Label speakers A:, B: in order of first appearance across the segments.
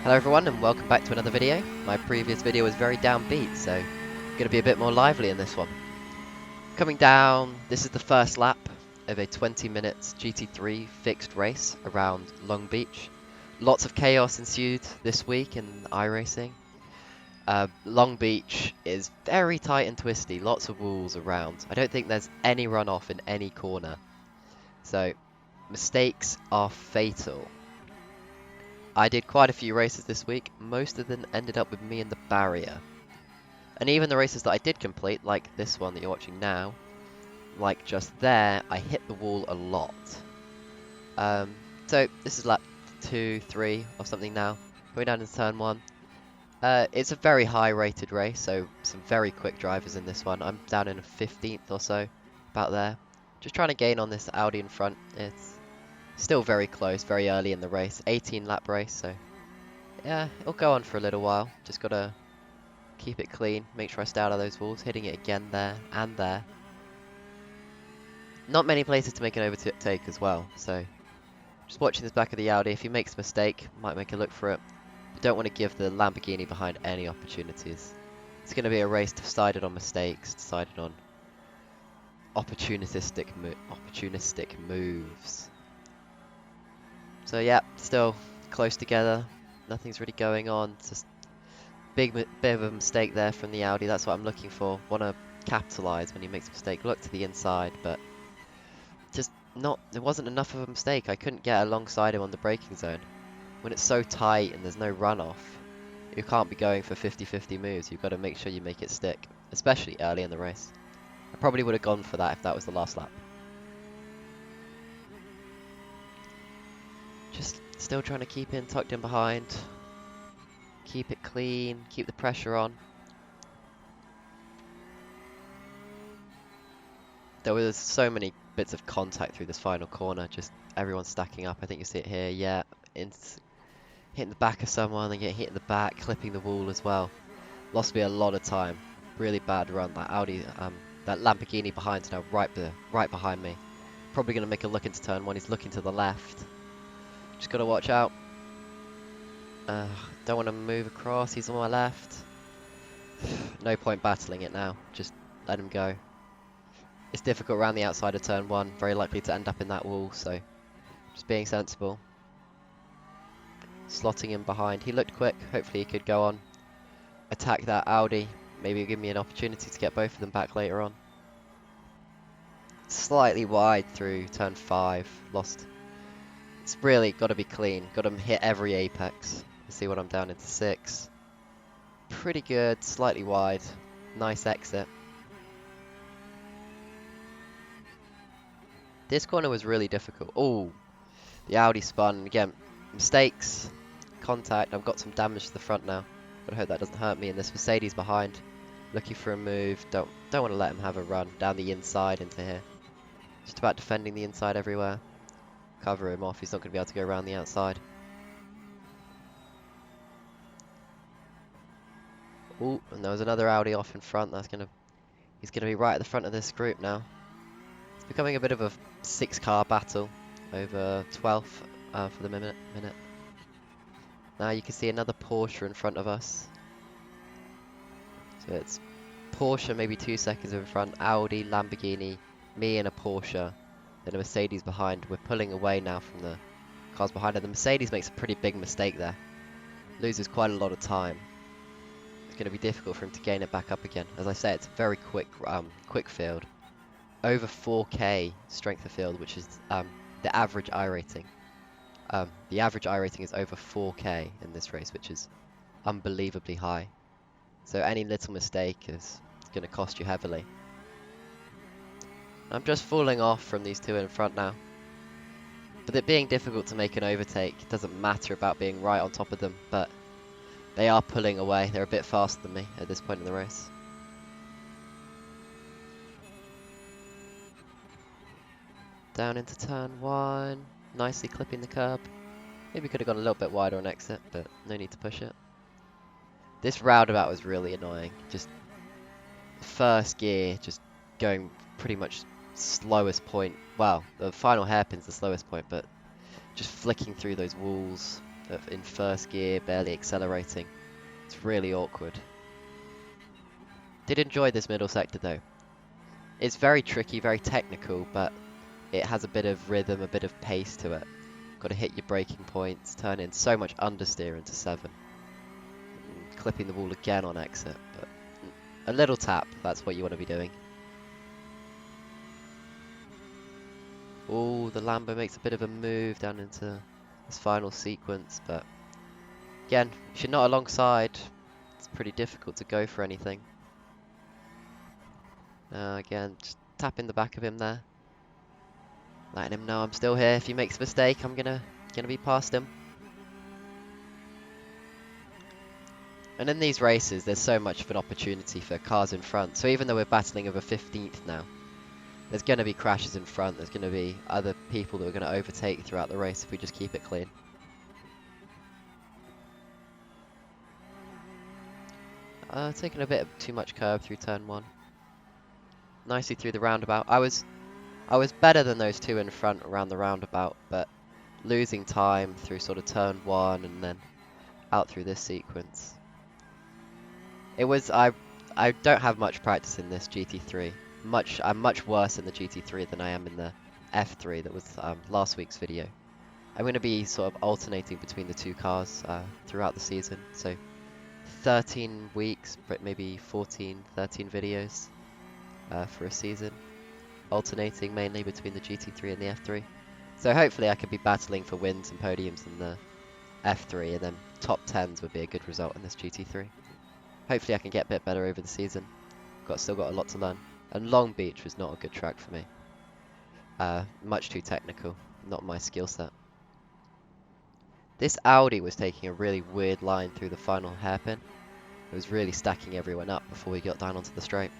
A: Hello everyone and welcome back to another video. My previous video was very downbeat, so going to be a bit more lively in this one. Coming down, this is the first lap of a 20 minutes GT3 fixed race around Long Beach. Lots of chaos ensued this week in iRacing. Long Beach is very tight and twisty, lots of walls around. I don't think there's any runoff in any corner, so mistakes are fatal. I did quite a few races this week, most of them ended up with me in the barrier. And even the races that I did complete, like this one that you're watching now, like just there, I hit the wall a lot. So this is lap 2, 3 or something now, going down into turn 1. It's a very high rated race, so some very quick drivers in this one. I'm down in a 15th or so, about there. Just trying to gain on this Audi in front. It's still very close, very early in the race. 18 lap race, so yeah, it'll go on for a little while. Just gotta keep it clean, make sure I stay out of those walls, hitting it again there and there. Not many places to make an overtake as well, so just watching this back of the Audi. If he makes a mistake, might make a look for it. But don't want to give the Lamborghini behind any opportunities. It's going to be a race decided on mistakes, decided on opportunistic moves. So yeah, still close together. Nothing's really going on. It's just bit of a mistake there from the Audi. That's what I'm looking for. Want to capitalize when he makes a mistake. Look to the inside, but just not. There wasn't enough of a mistake. I couldn't get alongside him on the braking zone. When it's so tight and there's no runoff, you can't be going for 50-50 moves. You've got to make sure you make it stick, especially early in the race. I probably would have gone for that if that was the last lap. Just still trying to keep in, tucked in behind. Keep it clean, keep the pressure on. There was so many bits of contact through this final corner, just everyone stacking up. I think you see it here, yeah. Hitting the back of someone, then get hit in the back, clipping the wall as well. Lost me a lot of time. Really bad run. That Audi, that Lamborghini behind's now right behind me. Probably going to make a look into turn 1. He's looking to the left. Just got to watch out. Don't want to move across. He's on my left. No point battling it now. Just let him go. It's difficult around the outside of turn 1. Very likely to end up in that wall, so just being sensible. Slotting him behind. He looked quick. Hopefully he could go on. Attack that Audi. Maybe give me an opportunity to get both of them back later on. Slightly wide through turn 5. Lost. It's really got to be clean. Got to hit every apex. See what I'm down into 6. Pretty good. Slightly wide. Nice exit. This corner was really difficult. Oh, the Audi spun. Again, mistakes. Contact. I've got some damage to the front now. But I hope that doesn't hurt me. And this Mercedes behind. Looking for a move. Don't want to let him have a run down the inside into here. Just about defending the inside everywhere. Cover him off. He's not going to be able to go around the outside. Oh, and there was another Audi off in front. He's gonna be right at the front of this group now. It's becoming a bit of a 6-car battle over 12th for the minute. Now you can see another Porsche in front of us. So it's Porsche maybe 2 seconds in front, Audi, Lamborghini, me and a Porsche, then a Mercedes behind. We're pulling away now from the cars behind, and the Mercedes makes a pretty big mistake there. Loses quite a lot of time. It's going to be difficult for him to gain it back up again. As I say, it's a very quick field. Over 4K strength of field, which is the average iRating. The average iRating is over 4K in this race, which is unbelievably high. So any little mistake is going to cost you heavily. I'm just falling off from these two in front now. But it being difficult to make an overtake, it doesn't matter about being right on top of them, but they are pulling away. They're a bit faster than me at this point in the race. Down into turn 1. Nicely clipping the curb. Maybe could have gone a little bit wider on exit, but no need to push it. This roundabout was really annoying. Just first gear, just going pretty much slowest point. Well, the final hairpin's the slowest point, but just flicking through those walls. in first gear, barely accelerating. It's really awkward. Did enjoy this middle sector though. It's very tricky, very technical, but it has a bit of rhythm, a bit of pace to it. Got to hit your braking points, turn in so much understeer into 7. And clipping the wall again on exit, but a little tap, that's what you want to be doing. Oh, the Lambo makes a bit of a move down into this final sequence, but again, if you're not alongside, it's pretty difficult to go for anything. Again, just tapping the back of him there. Letting him know I'm still here. If he makes a mistake, I'm gonna be past him. And in these races, there's so much of an opportunity for cars in front. So even though we're battling over 15th now, there's going to be crashes in front. There's going to be other people that are going to overtake throughout the race if we just keep it clean. Taking a bit too much curb through turn 1. Nicely through the roundabout. I was better than those two in front around the roundabout, but losing time through sort of turn 1 and then out through this sequence. It was I don't have much practice in this GT3. I'm much worse in the GT3 than I am in the F3 that was last week's video. I'm going to be sort of alternating between the two cars throughout the season. So 13 weeks, but maybe 14, 13 videos for a season. Alternating mainly between the GT3 and the F3. So hopefully I could be battling for wins and podiums in the F3, and then top 10s would be a good result in this GT3. Hopefully I can get a bit better over the season. Still got a lot to learn. And Long Beach was not a good track for me. Much too technical, not my skill set. This Audi was taking a really weird line through the final hairpin. It was really stacking everyone up before we got down onto the straight.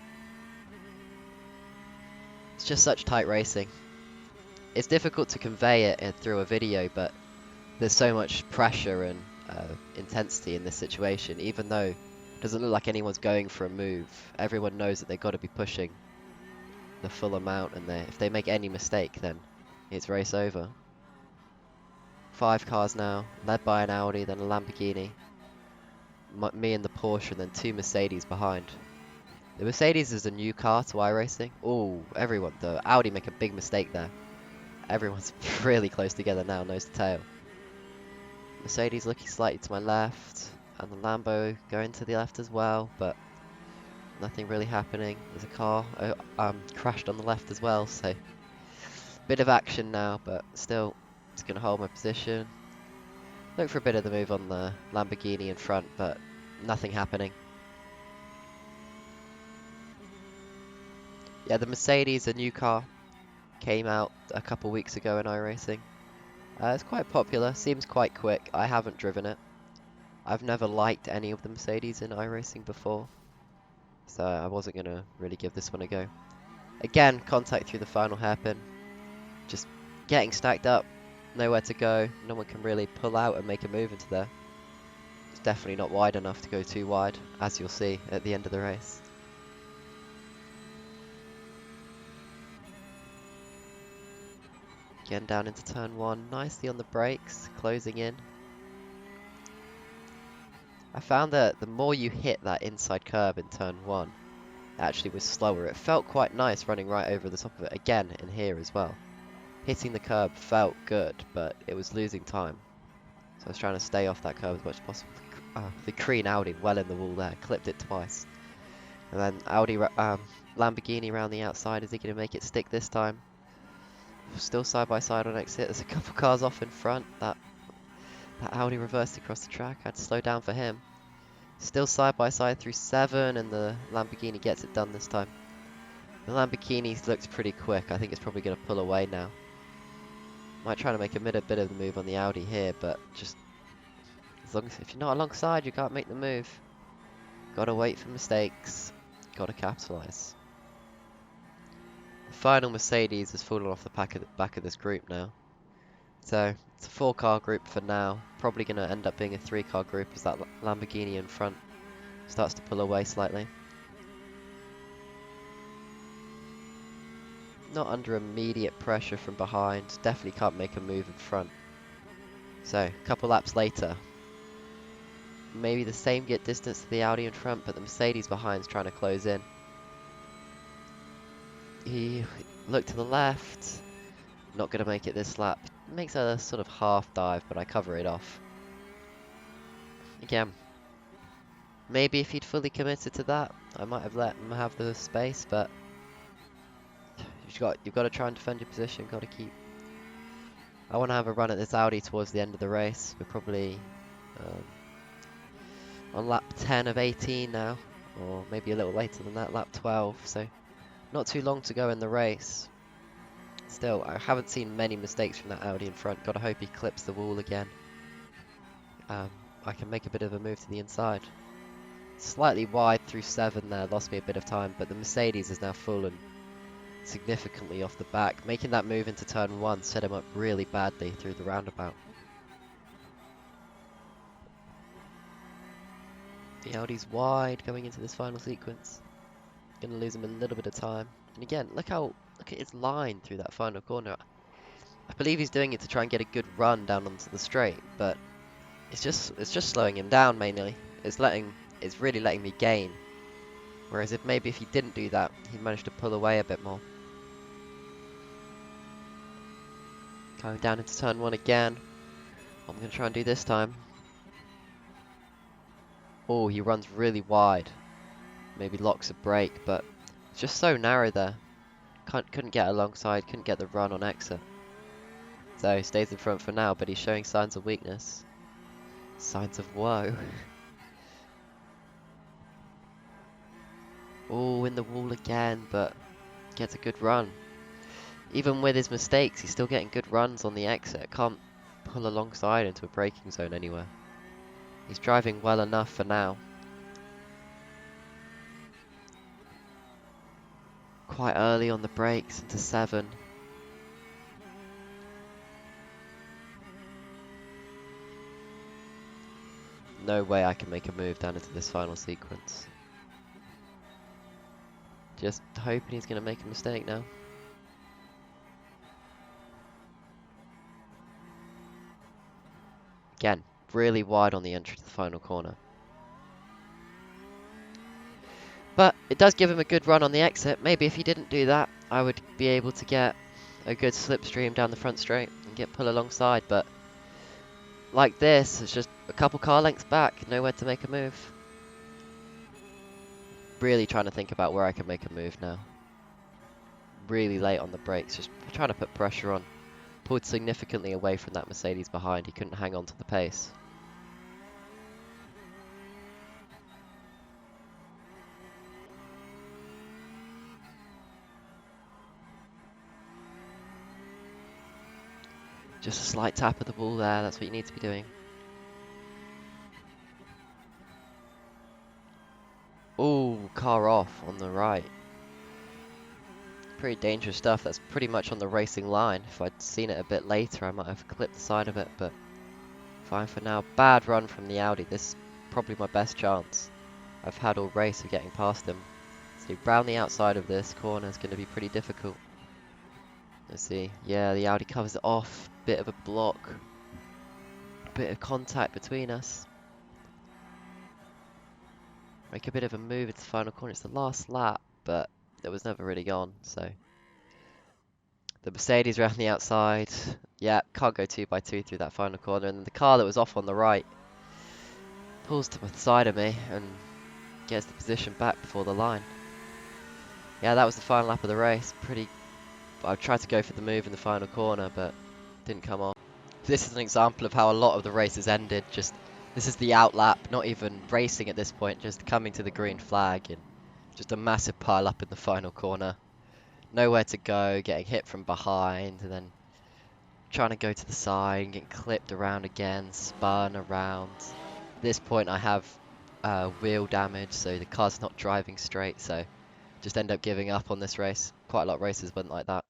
A: It's just such tight racing. It's difficult to convey it through a video, but there's so much pressure and intensity in this situation, even though it doesn't look like anyone's going for a move. Everyone knows that they've got to be pushing the full amount, and if they make any mistake, then it's race over. 5 cars now, led by an Audi, then a Lamborghini. Me and the Porsche, and then 2 Mercedes behind. The Mercedes is a new car to iRacing. Oh, the Audi make a big mistake there. Everyone's really close together now, nose to tail. Mercedes looking slightly to my left, and the Lambo going to the left as well, but nothing really happening. There's a car crashed on the left as well, so bit of action now, but still just going to hold my position. Look for a bit of the move on the Lamborghini in front, but nothing happening. Yeah, the Mercedes, a new car, came out a couple weeks ago in iRacing. It's quite popular, seems quite quick. I haven't driven it. I've never liked any of the Mercedes in iRacing before, so I wasn't going to really give this one a go. Again, contact through the final hairpin. Just getting stacked up, nowhere to go. No one can really pull out and make a move into there. It's definitely not wide enough to go too wide, as you'll see at the end of the race. Again down into turn 1, nicely on the brakes, closing in. I found that the more you hit that inside curb in turn 1, it actually was slower. It felt quite nice running right over the top of it, again in here as well. Hitting the curb felt good, but it was losing time. So I was trying to stay off that curb as much as possible. The green Audi well in the wall there, clipped it twice. And then Lamborghini around the outside, is he going to make it stick this time? Still side by side on exit. There's a couple cars off in front. That Audi reversed across the track. I had to slow down for him. Still side by side through 7, and the Lamborghini gets it done this time. The Lamborghini looks pretty quick. I think it's probably going to pull away now. Might try to make a bit of the move on the Audi here, but just if you're not alongside, you can't make the move. Gotta wait for mistakes. Gotta capitalise. The final Mercedes has fallen off the back of this group now. So it's a 4-car group for now. Probably going to end up being a 3-car group as that Lamborghini in front starts to pull away slightly. Not under immediate pressure from behind. Definitely can't make a move in front. So, a couple laps later, maybe the same git distance to the Audi in front, but the Mercedes behind's trying to close in. He looked to the left, not going to make it this lap. Makes a sort of half dive, but I cover it off. Again, maybe if he'd fully committed to that, I might have let him have the space, but you've got to try and defend your position, got to keep... I want to have a run at this Audi towards the end of the race. We're probably on lap 10 of 18 now, or maybe a little later than that, lap 12, so not too long to go in the race. Still, I haven't seen many mistakes from that Audi in front. Gotta hope he clips the wall again. I can make a bit of a move to the inside. Slightly wide through 7 there, lost me a bit of time, but the Mercedes is now fallen significantly off the back. Making that move into turn 1 set him up really badly through the roundabout. The Audi's wide going into this final sequence. Gonna lose him a little bit of time. And again, look at his line through that final corner. I believe he's doing it to try and get a good run down onto the straight, but it's just slowing him down mainly. It's really letting me gain. Whereas if he didn't do that, he'd manage to pull away a bit more. Going down into turn 1 again. What I'm gonna try and do this time. Oh, he runs really wide. Maybe locks a brake, but it's just so narrow there. Couldn't get alongside, couldn't get the run on exit. So he stays in front for now, but he's showing signs of weakness. Signs of woe. Oh, in the wall again, but gets a good run. Even with his mistakes, he's still getting good runs on the exit. Can't pull alongside into a braking zone anywhere. He's driving well enough for now. Quite early on the brakes into 7. No way I can make a move down into this final sequence. Just hoping he's going to make a mistake now. Again, really wide on the entry to the final corner. But it does give him a good run on the exit. Maybe if he didn't do that, I would be able to get a good slipstream down the front straight and get pull alongside. But like this, it's just a couple car lengths back, nowhere to make a move. Really trying to think about where I can make a move now. Really late on the brakes, just trying to put pressure on. Pulled significantly away from that Mercedes behind, he couldn't hang on to the pace. Just a slight tap of the ball there, that's what you need to be doing. Oh, car off on the right. Pretty dangerous stuff, that's pretty much on the racing line. If I'd seen it a bit later, I might have clipped the side of it, but fine for now. Bad run from the Audi, this is probably my best chance I've had all race of getting past him. So round the outside of this corner is going to be pretty difficult. Let's see, yeah, the Audi covers it off, bit of a block, bit of contact between us. Make a bit of a move into the final corner, it's the last lap, but it was never really gone, so. The Mercedes around the outside, yeah, can't go 2x2 through that final corner, and then the car that was off on the right pulls to the side of me and gets the position back before the line. Yeah, that was the final lap of the race, I tried to go for the move in the final corner, but didn't come off. This is an example of how a lot of the races ended. This is the out lap, not even racing at this point, just coming to the green flag and just a massive pile up in the final corner. Nowhere to go, getting hit from behind, and then trying to go to the side and getting clipped around again, spun around. At this point I have wheel damage, so the car's not driving straight, so just end up giving up on this race. Quite a lot of races went like that.